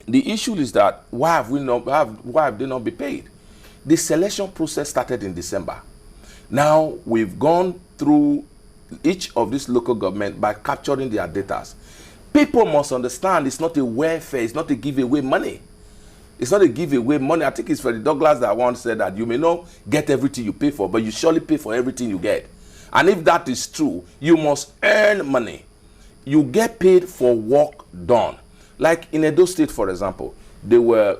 the issue is that why have they not been paid? The selection process started in December. Now we've gone through each of these local government by capturing their data. People must understand it's not a welfare, it's not a giveaway money. It's not a giveaway money. I think it's Freddie Douglass that once said that you may not get everything you pay for, but you surely pay for everything you get. And if that is true, you must earn money. You get paid for work done. Like in Edo State, for example, they were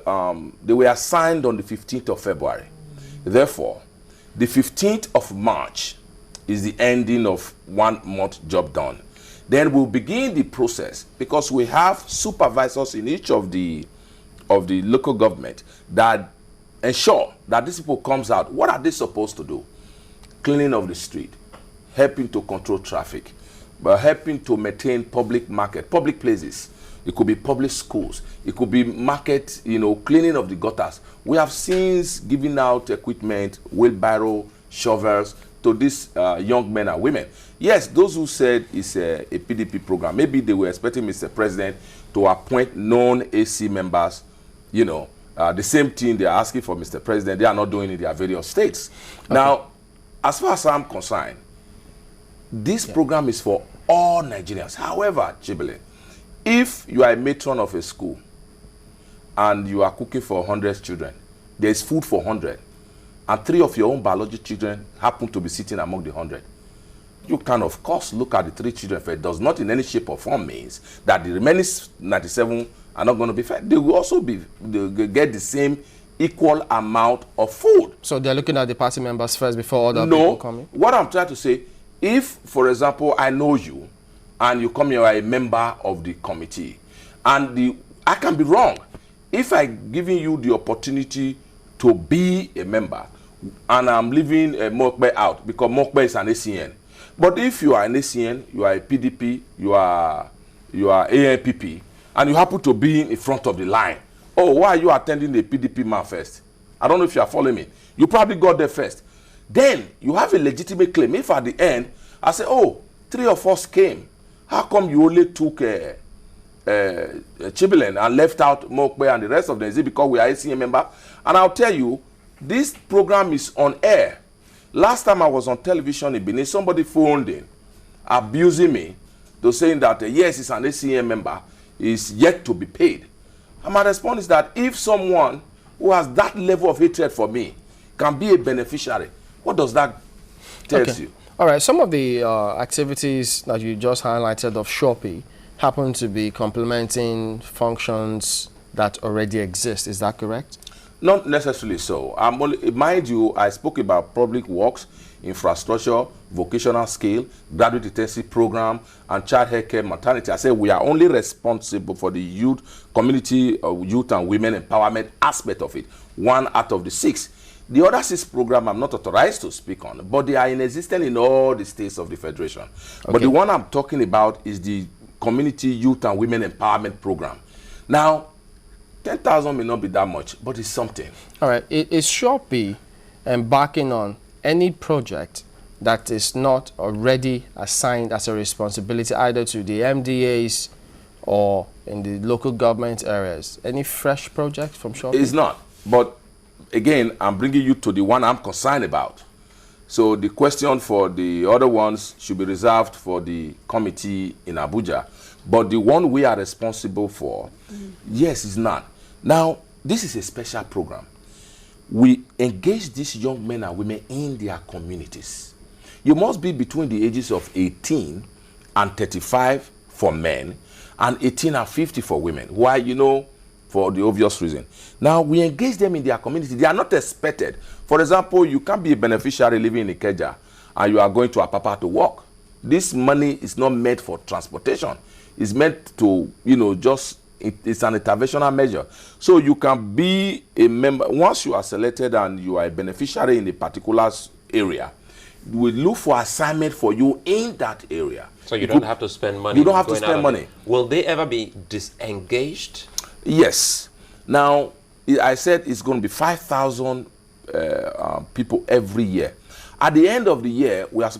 assigned on the 15th of February. Therefore, the 15th of March is the ending of 1 month job done. Then we'll begin the process because we have supervisors in each of the local government that ensure that these people comes out. What are they supposed to do? Cleaning of the street, helping to control traffic, but helping to maintain public market, public places. It could be public schools. It could be market, cleaning of the gutters. We have since given out equipment, wheelbarrow, shovels to these young men and women. Yes, those who said it's a PDP program, maybe they were expecting Mr. President to appoint non-AC members, the same thing they're asking for Mr. President, they are not doing in their various states. Okay. Now, as far as I'm concerned, this program is for all Nigerians. However, Chibele, if you are a matron of a school and you are cooking for 100 children, there is food for 100, and 3 of your own biological children happen to be sitting among the 100, you can, of course, look at the 3 children first. It does not in any shape or form means that the remaining 97 are not going to be fed. They will also get the same equal amount of food. So they're looking at the party members first before other people come in? What I'm trying to say, if, for example, I know you, and you come here, you are a member of the committee, and I can be wrong. If I'm giving you the opportunity to be a member, and I'm leaving Mokbe out, because Mokbe is an ACN. But if you are an ACN, you are a PDP, you are ANPP, and you happen to be in front of the line, oh, why are you attending the PDP man first? I don't know if you are following me. You probably got there first. Then you have a legitimate claim. If at the end, I say, oh, 3 of us came. How come you only took Chibilen and left out Mokbe and the rest of them? Is it because we are ACN member? And I'll tell you, this program is on air. Last time I was on television in Benin, somebody phoned in, abusing me, to saying that, yes, it's an ACN member, is yet to be paid. And my response is that if someone who has that level of hatred for me can be a beneficiary, what does that tell you? All right, some of the activities that you just highlighted of Shopee happen to be complementing functions that already exist. Is that correct? Not necessarily so. Mind you, I spoke about public works, infrastructure, vocational skill, graduate intensive program, and child health care maternity. I said we are only responsible for the youth, community, youth and women empowerment aspect of it. 1 out of the 6. The other 6 programs I'm not authorized to speak on, but they are in existence in all the states of the Federation. Okay. But the one I'm talking about is the community, youth and women empowerment program. Now, 10,000 may not be that much, but it's something. All right. Is Shopee embarking on any project that is not already assigned as a responsibility either to the MDAs or in the local government areas? Any fresh project from Shopee? It's not. But again, I'm bringing you to the one I'm concerned about. So the question for the other ones should be reserved for the committee in Abuja. But the one we are responsible for, yes, is not. Now, this is a special program. We engage these young men and women in their communities. You must be between the ages of 18 and 35 for men and 18 and 50 for women. Why? For the obvious reason. Now, we engage them in their community. They are not expected. For example, you can't be a beneficiary living in Ikeja and you are going to Apapa to work. This money is not meant for transportation. It's meant to, it's an interventional measure. So you can be a member. Once you are selected and you are a beneficiary in a particular area, we look for assignment for you in that area. So you don't have to spend money. You don't have to spend money. Will they ever be disengaged? Yes. Now, I said it's going to be 5,000 people every year. At the end of the year, we are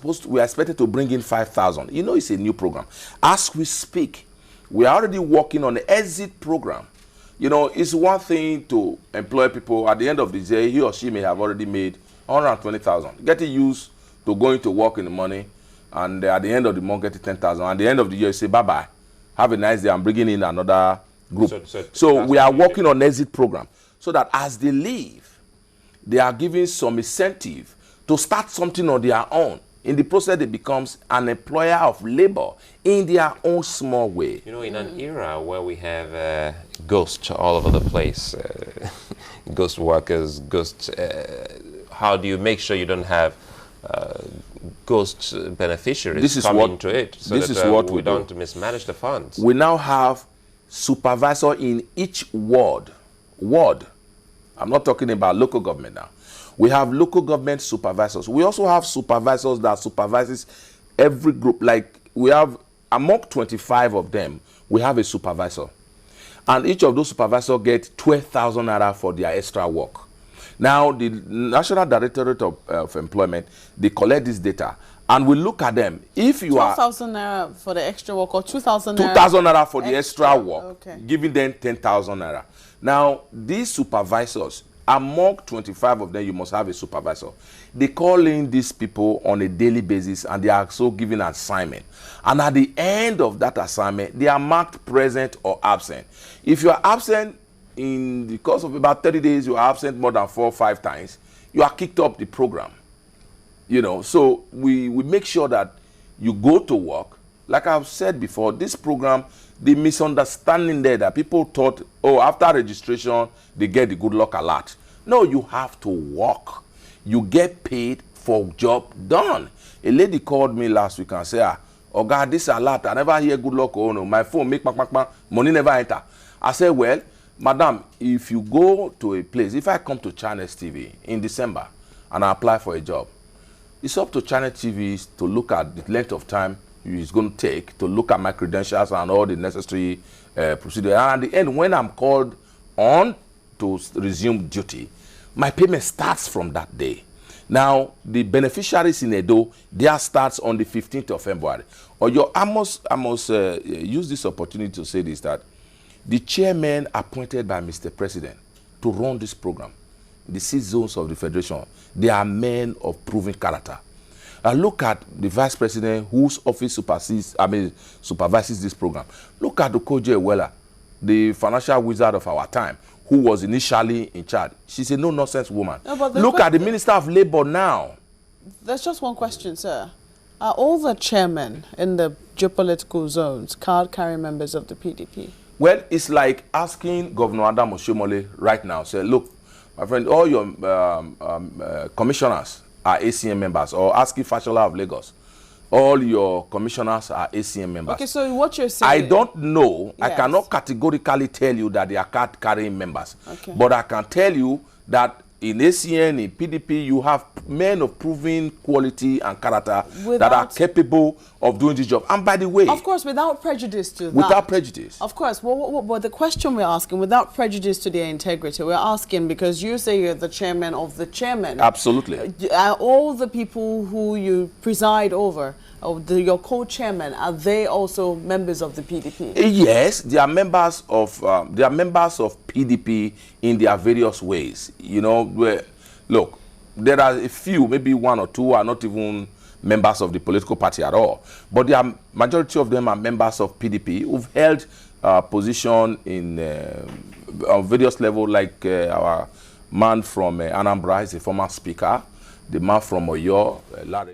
expected to bring in 5,000. It's a new program. As we speak, we are already working on the exit program You know, it's one thing to employ people. At the end of the day, he or she may have already made 120,000. Get it used to going to work in the morning, and at the end of the month, get it 10,000. At the end of the year, you say, bye-bye. Have a nice day. I'm bringing in another group. So we are working on exit program so that as they leave, they are given some incentive to start something on their own. In the process, they becomes an employer of labor in their own small way. You know, in an era where we have ghosts all over the place, ghost workers, ghost, how do you make sure you don't have ghost beneficiaries coming to it so this that is what we do. don't mismanage the funds? We now have supervisor in each ward. I'm not talking about local government now. We have local government supervisors. We also have supervisors that supervises every group. Like we have, among 25 of them, we have a supervisor. And each of those supervisors get 12,000 naira for their extra work. Now, the National Directorate of Employment, they collect this data and we look at them. If you 12,000 naira for the extra work or 2,000 naira? 2,000 naira for the extra work, okay. giving them 10,000 naira. Now, these supervisors, among 25 of them, you must have a supervisor. They call in these people on a daily basis and they are so given an assignment. And at the end of that assignment, they are marked present or absent. If you are absent in the course of about 30 days, you are absent more than 4 or 5 times, you are kicked off the program. You know, so we make sure that you go to work. Like I've said before, this program, the misunderstanding there that people thought, oh, after registration, they get the good luck alert. No, you have to work. You get paid for job done. A lady called me last week and said, oh God, this alert, I never hear good luck. Oh no, my phone make money never enter. I said, well, madam, if you go to a place, if I come to Channels TV in December and I apply for a job, it's up to Channel TV to look at the length of time it's going to take to look at my credentials and all the necessary procedures. And at the end, when I'm called on to resume duty, my payment starts from that day. Now, the beneficiaries in Edo, theirs starts on the 15th of February. I must use this opportunity to say this, that the chairman appointed by Mr. President to run this program, the 6 zones of the Federation, they are men of proven character. Look at the vice president whose office supervises this program. Look at Okoje Ewela, the financial wizard of our time, who was initially in charge. She's a no-nonsense woman. No, look at the Minister of Labor now. There's just one question, sir. Are all the chairmen in the geopolitical zones card-carrying members of the PDP? Well, it's like asking Governor Adam Oshomole right now, say, look, my friend, all your commissioners are ACM members, or asking Fashola of Lagos, all your commissioners are ACM members. Okay, so what you're saying... I don't know. Yes. I cannot categorically tell you that they are card-carrying members. Okay. But I can tell you that in ACN, in PDP, you have men of proven quality and character that are capable of doing the job. And by the way... Of course, without prejudice to that. Without prejudice. Of course. But the question we're asking, without prejudice to their integrity, we're asking because you say you're the chairman of the chairman. Absolutely. Are all the people who you preside over, your co-chairmen, are they also members of the PDP? Yes, they are members of PDP in their various ways. You know, look, there are a few, maybe 1 or 2 are not even members of the political party at all, but the majority of them are members of PDP who've held position in on various levels, like our man from Anambra is a former speaker, the man from Oyo, Larry.